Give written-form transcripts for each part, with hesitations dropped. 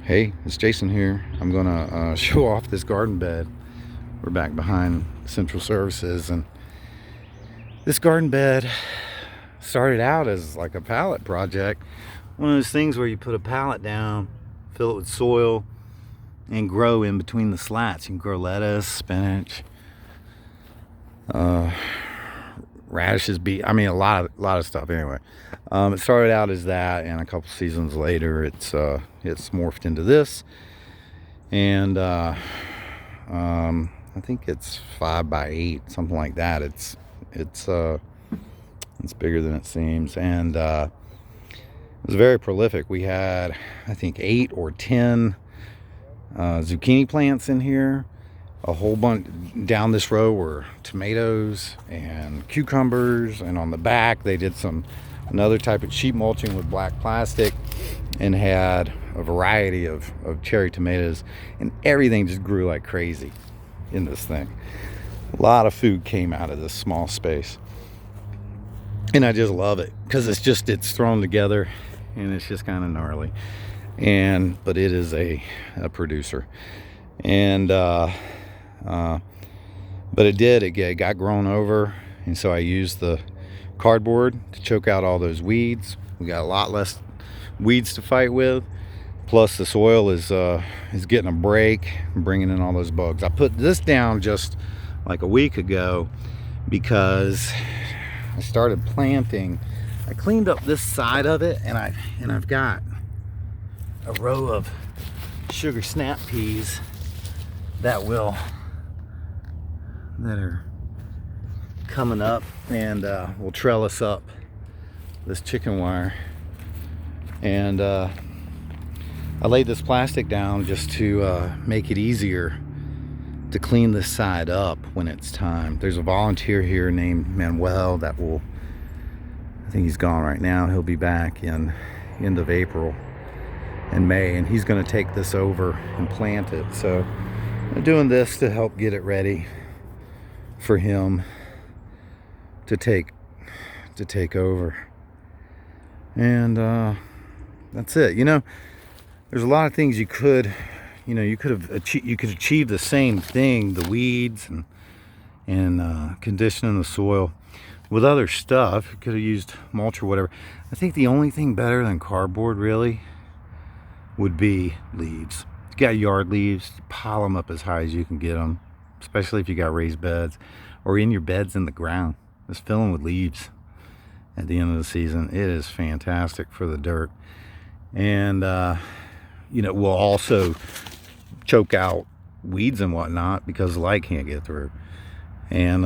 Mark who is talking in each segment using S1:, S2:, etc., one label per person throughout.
S1: Hey, it's Jason here. I'm gonna show off this garden bed. We're back behind Central Services, and this garden bed started out as like a pallet project. One of those things where you put a pallet down, fill it with soil, and grow in between the slats. You can grow lettuce, spinach, radishes, I mean a lot of stuff. Anyway, it started out as that, and a couple seasons later it's morphed into this, and I think it's 5x8, something like that. It's bigger than it seems, and it was very prolific. We had, I think, 8 or 10 zucchini plants in here. A whole bunch down this row were tomatoes and cucumbers, and on the back they did another type of sheet mulching with black plastic and had a variety of cherry tomatoes, and everything just grew like crazy in this thing. A lot of food came out of this small space, and I just love it because it's thrown together and it's just kind of gnarly, but it is a producer. And but it got grown over, and so I used the cardboard to choke out all those weeds. We got a lot less weeds to fight with, plus the soil is getting a break and bringing in all those bugs. I put this down just like a week ago because I started planting. I cleaned up this side of it, and I've got a row of sugar snap peas that are coming up, and we'll trellis up this chicken wire. And I laid this plastic down just to make it easier to clean this side up when it's time. There's a volunteer here named Manuel that I think he's gone right now. He'll be back in end of April and May, and he's going to take this over and plant it. So I'm doing this to help get it ready for him to take over. And that's it. There's a lot of things you could achieve the same thing, the weeds and conditioning the soil, with other stuff. You could have used mulch or whatever. I think the only thing better than cardboard really would be leaves. You got yard leaves, pile them up as high as you can get them, especially if you got raised beds or in your beds in the ground. Just fill them with leaves at the end of the season. It is fantastic for the dirt, and will also choke out weeds and whatnot because the light can't get through. And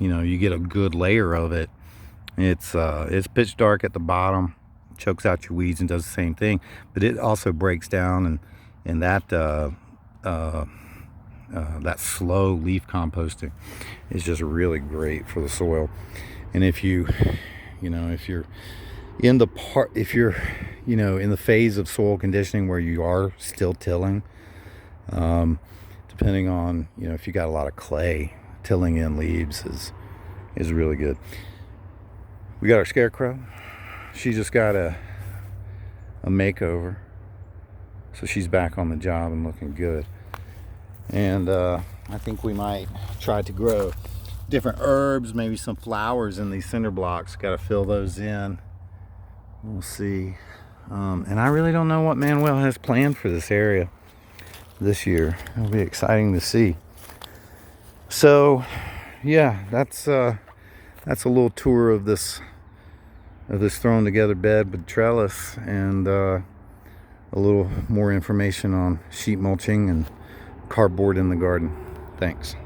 S1: you get a good layer of it. It's pitch dark at the bottom, chokes out your weeds and does the same thing, but it also breaks down, and that slow leaf composting is just really great for the soil. And if you're in the phase of soil conditioning where you are still tilling, depending on if you got a lot of clay, tilling in leaves is really good. We got our scarecrow. She just got a makeover, so she's back on the job and looking good. And I think we might try to grow different herbs, maybe some flowers in these cinder blocks. Got to fill those in. We'll see. And I really don't know what Manuel has planned for this area this year. It'll be exciting to see. So yeah, that's a little tour of this thrown together bed with trellis, and a little more information on sheet mulching and cardboard in the garden. Thanks.